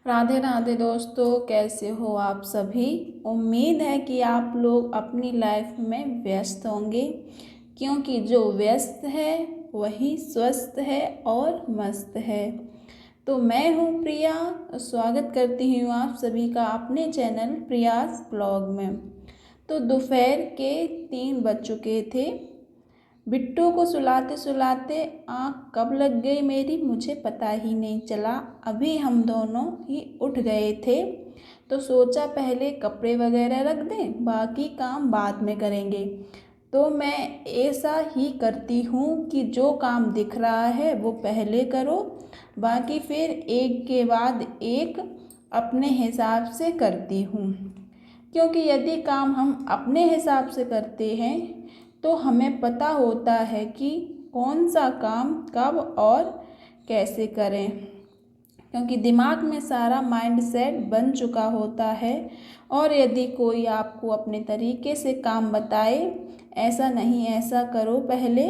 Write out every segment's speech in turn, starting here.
राधे राधे दोस्तों, कैसे हो आप सभी। उम्मीद है कि आप लोग अपनी लाइफ में व्यस्त होंगे, क्योंकि जो व्यस्त है वही स्वस्थ है और मस्त है। तो मैं हूँ प्रिया, स्वागत करती हूँ आप सभी का अपने चैनल प्रियास ब्लॉग में। तो दोपहर के 3 बज चुके थे। बिट्टू को सुलाते सुलाते आँख कब लग गई मेरी मुझे पता ही नहीं चला। अभी हम दोनों ही उठ गए थे, तो सोचा पहले कपड़े वगैरह रख दें, बाकी काम बाद में करेंगे। तो मैं ऐसा ही करती हूँ कि जो काम दिख रहा है वो पहले करो, बाकी फिर एक के बाद एक अपने हिसाब से करती हूँ। क्योंकि यदि काम हम अपने हिसाब से करते हैं तो हमें पता होता है कि कौन सा काम कब और कैसे करें, क्योंकि दिमाग में सारा माइंड सेट बन चुका होता है। और यदि कोई आपको अपने तरीके से काम बताए, ऐसा नहीं ऐसा करो, पहले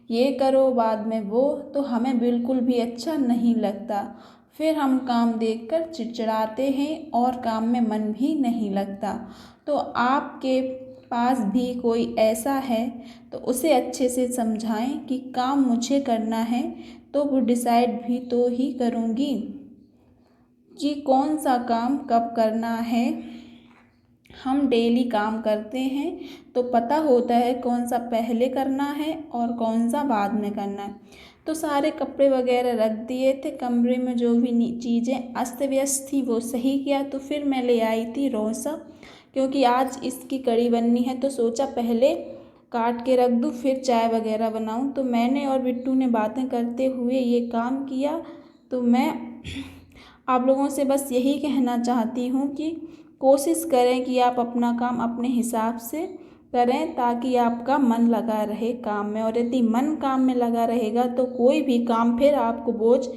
ये करो बाद में वो, तो हमें बिल्कुल भी अच्छा नहीं लगता। फिर हम काम देखकर चिड़चिड़ाते हैं और काम में मन भी नहीं लगता। तो आपके पास भी कोई ऐसा है तो उसे अच्छे से समझाएं कि काम मुझे करना है, तो वो डिसाइड भी तो ही करूँगी कि कौन सा काम कब करना है। हम डेली काम करते हैं तो पता होता है कौन सा पहले करना है और कौन सा बाद में करना है। तो सारे कपड़े वगैरह रख दिए थे कमरे में, जो भी चीज़ें अस्त व्यस्त थी वो सही किया। तो फिर मैं ले आई थी रोसा, क्योंकि आज इसकी कड़ी बननी है, तो सोचा पहले काट के रख दूँ फिर चाय वगैरह बनाऊँ। तो मैंने और बिट्टू ने बातें करते हुए ये काम किया। तो मैं आप लोगों से बस यही कहना चाहती हूँ कि कोशिश करें कि आप अपना काम अपने हिसाब से करें, ताकि आपका मन लगा रहे काम में। और यदि मन काम में लगा रहेगा तो कोई भी काम फिर आपको बोझ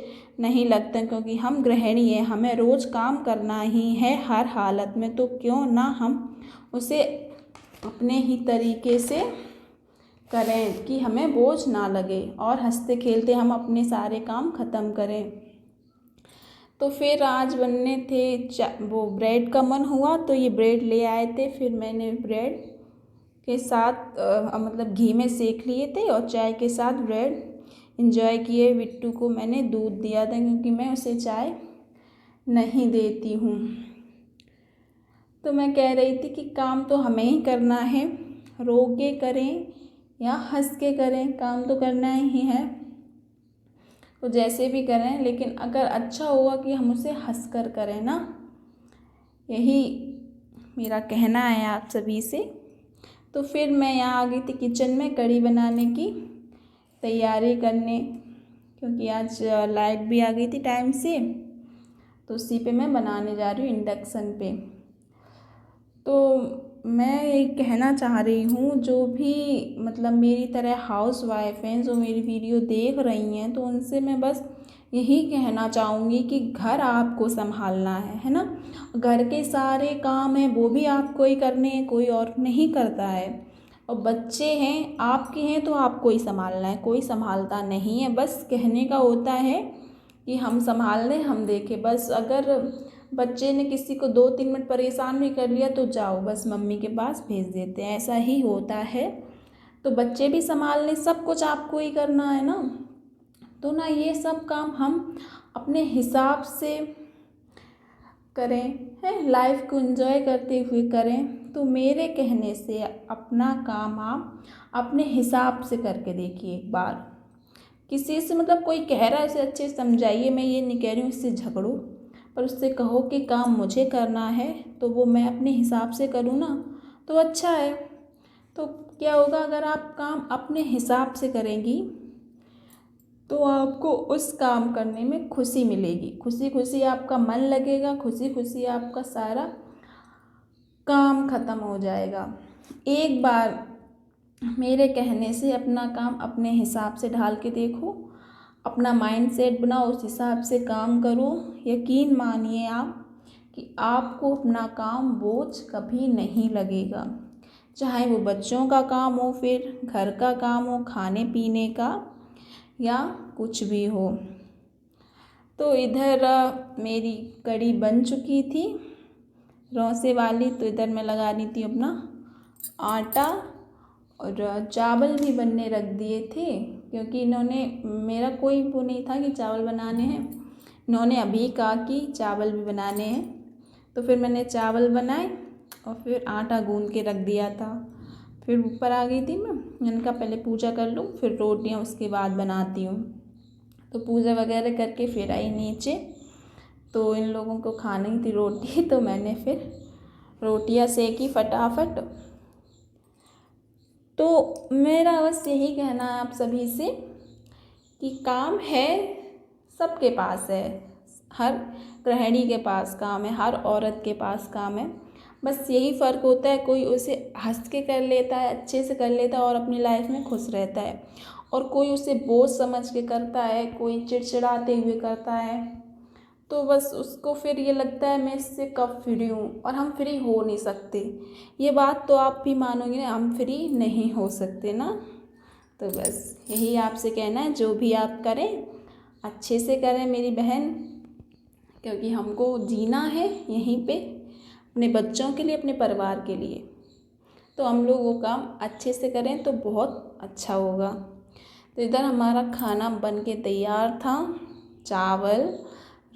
नहीं लगता, क्योंकि हम गृहिणी हैं, हमें रोज़ काम करना ही है हर हालत में। तो क्यों ना हम उसे अपने ही तरीके से करें कि हमें बोझ ना लगे और हंसते खेलते हम अपने सारे काम ख़त्म करें। तो फिर आज बनने थे वो ब्रेड का मन हुआ तो ये ब्रेड ले आए थे। फिर मैंने ब्रेड के साथ मतलब घी में सेक लिए थे और चाय के साथ ब्रेड इंजॉय किए। बिट्टू को मैंने दूध दिया था, क्योंकि मैं उसे चाय नहीं देती हूँ। तो मैं कह रही थी कि काम तो हमें ही करना है, रो के करें या हंस के करें, काम तो करना ही है। तो जैसे भी करें, लेकिन अगर अच्छा हुआ कि हम उसे हंस कर करें ना, यही मेरा कहना है आप सभी से। तो फिर मैं यहाँ आ गई थी किचन में कढ़ी बनाने की तैयारी करने, क्योंकि आज लाइट भी आ गई थी टाइम से। तो उसी पे मैं बनाने जा रही हूँ इंडक्शन पे। तो मैं ये कहना चाह रही हूँ, जो भी मतलब मेरी तरह हाउस वाइफ हैं, जो मेरी वीडियो देख रही हैं, तो उनसे मैं बस यही कहना चाहूँगी कि घर आपको संभालना है ना। घर के सारे काम हैं वो भी आपको ही करने हैं, कोई और नहीं करता है। और बच्चे हैं आपके हैं तो आपको ही संभालना है, कोई संभालता नहीं है। बस कहने का होता है कि हम संभाल लें, हम देखें बस। अगर बच्चे ने किसी को 2-3 मिनट परेशान भी कर लिया तो जाओ बस मम्मी के पास भेज देते हैं, ऐसा ही होता है। तो बच्चे भी संभाल लें, सब कुछ आपको ही करना है ना। तो ना ये सब काम हम अपने हिसाब से करें, है लाइफ को एंजॉय करते हुए करें। तो मेरे कहने से अपना काम आप अपने हिसाब से करके देखिए एक बार। किसी से मतलब कोई कह रहा है उसे अच्छे से समझाइए, मैं ये नहीं कह रही हूँ इससे झगड़ो, पर उससे कहो कि काम मुझे करना है तो वो मैं अपने हिसाब से करूँ ना, तो अच्छा है। तो क्या होगा अगर आप काम अपने हिसाब से करेंगी तो आपको उस काम करने में खुशी मिलेगी, खुशी खुशी आपका मन लगेगा, खुशी खुशी आपका सारा काम ख़त्म हो जाएगा। एक बार मेरे कहने से अपना काम अपने हिसाब से ढाल के देखो, अपना माइंड सेट बनाओ, उस हिसाब से काम करो। यकीन मानिए आप कि आपको अपना काम बोझ कभी नहीं लगेगा, चाहे वो बच्चों का काम हो, फिर घर का काम हो, खाने पीने का, या कुछ भी हो। तो इधर मेरी कढ़ी बन चुकी थी रौसे वाली। तो इधर मैं लगा रही थी अपना आटा, और चावल भी बनने रख दिए थे, क्योंकि इन्होंने, मेरा कोई वो नहीं था कि चावल बनाने हैं, इन्होंने अभी कहा कि चावल भी बनाने हैं। तो फिर मैंने चावल बनाए और फिर आटा गूंद के रख दिया था। फिर ऊपर आ गई थी मैंने कहा पहले पूजा कर लूँ, फिर रोटियाँ उसके बाद बनाती हूँ। तो पूजा वगैरह करके फिर आई नीचे। तो इन लोगों को खानी थी रोटी, तो मैंने फिर रोटियाँ सेकी फटाफट। तो मेरा बस यही कहना है आप सभी से कि काम है, सबके पास है, हर गृहिणी के पास काम है, हर औरत के पास काम है। बस यही फ़र्क होता है, कोई उसे हंस के कर लेता है, अच्छे से कर लेता है और अपनी लाइफ में खुश रहता है, और कोई उसे बोझ समझ के करता है, कोई चिड़चिड़ाते हुए करता है। तो बस उसको फिर ये लगता है मैं इससे कब फ्री हूँ, और हम फ्री हो नहीं सकते। ये बात तो आप भी मानोगे ना, हम फ्री नहीं हो सकते ना। तो बस यही आपसे कहना है, जो भी आप करें अच्छे से करें मेरी बहन, क्योंकि हमको जीना है यहीं पे अपने बच्चों के लिए, अपने परिवार के लिए। तो हम लोग वो काम अच्छे से करें तो बहुत अच्छा होगा। तो इधर हमारा खाना बन के तैयार था, चावल,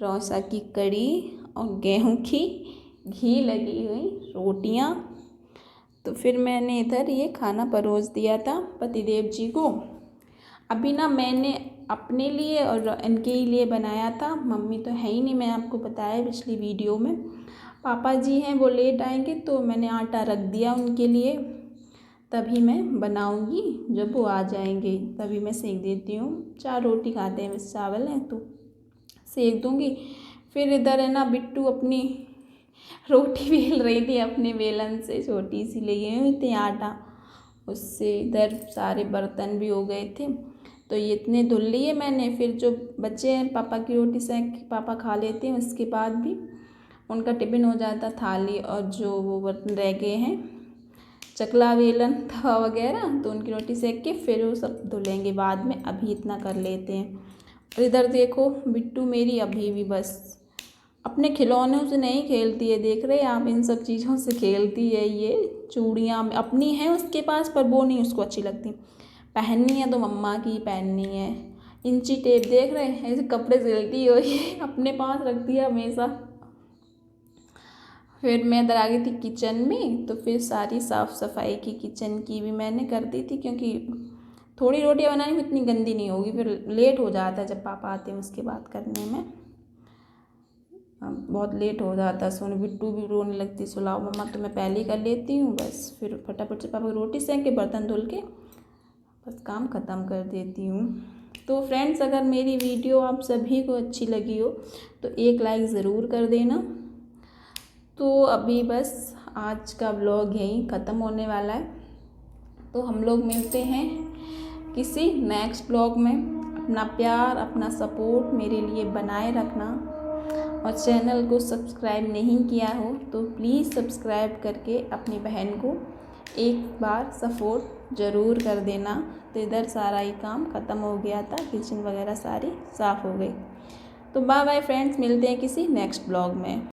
रौसा की कढ़ी और गेहूं की घी लगी हुई रोटियां। तो फिर मैंने इधर ये खाना परोस दिया था पतिदेव जी को। अभी ना मैंने अपने लिए और इनके ही लिए बनाया था, मम्मी तो है ही नहीं, मैं आपको बताया पिछली वीडियो में। पापा जी हैं वो लेट आएंगे, तो मैंने आटा रख दिया उनके लिए, तभी मैं बनाऊंगी, जब वो आ जाएंगे तभी मैं सेक देती हूँ। 4 रोटी खाते हैं बस, चावल है तो सेक दूंगी। फिर इधर है ना बिट्टू अपनी रोटी बेल रही थी अपने बेलन से, छोटी सी ले हुई थी आटा, उससे इधर सारे बर्तन भी हो गए थे। तो ये इतने धुल लिए मैंने, फिर जो बच्चे हैं पापा की रोटी सेक पापा खा लेते हैं, उसके बाद भी उनका टिफ़िन हो जाता, थाली और जो वो बर्तन रह गए हैं, चकला बेलन तवा वगैरह, तो उनकी रोटी सेक के फिर वो सब धुलेंगे बाद में, अभी इतना कर लेते हैं। और इधर देखो बिट्टू मेरी अभी भी बस अपने खिलौनों से नहीं खेलती है, देख रहे हैं आप, इन सब चीज़ों से खेलती है। ये चूड़ियाँ अपनी हैं उसके पास, पर वो नहीं उसको अच्छी लगती, पहननी है तो मम्मा की पहननी है। इंची टेप देख रहे हैं, ऐसे कपड़े सिलती हो ये अपने पास रखती है हमेशा। फिर मैं इधर आ गई थी किचन में, तो फिर सारी साफ़ सफाई की किचन की भी मैंने कर दी थी, क्योंकि थोड़ी रोटियां बनानी में इतनी गंदी नहीं होगी, फिर लेट हो जाता है जब पापा आते हैं उसके बाद करने में, बहुत लेट हो जाता है। सोने बिट्टू भी रोने लगती, सुलाओ मम्मा, तो मैं पहले ही कर लेती हूँ बस, फिर फटाफट से पापा की रोटी सेक के बर्तन धुल के बस काम ख़त्म कर देती हूँ। तो फ्रेंड्स, अगर मेरी वीडियो आप सभी को अच्छी लगी हो तो एक लाइक ज़रूर कर देना। तो अभी बस आज का व्लॉग यहीं ख़त्म होने वाला है, तो हम लोग मिलते हैं किसी नेक्स्ट व्लॉग में। अपना प्यार, अपना सपोर्ट मेरे लिए बनाए रखना, और चैनल को सब्सक्राइब नहीं किया हो तो प्लीज़ सब्सक्राइब करके अपनी बहन को एक बार सपोर्ट ज़रूर कर देना। तो इधर सारा ही काम ख़त्म हो गया था, किचन वगैरह सारी साफ़ हो गई। तो बाय बाय फ्रेंड्स, मिलते हैं किसी नेक्स्ट ब्लॉग में।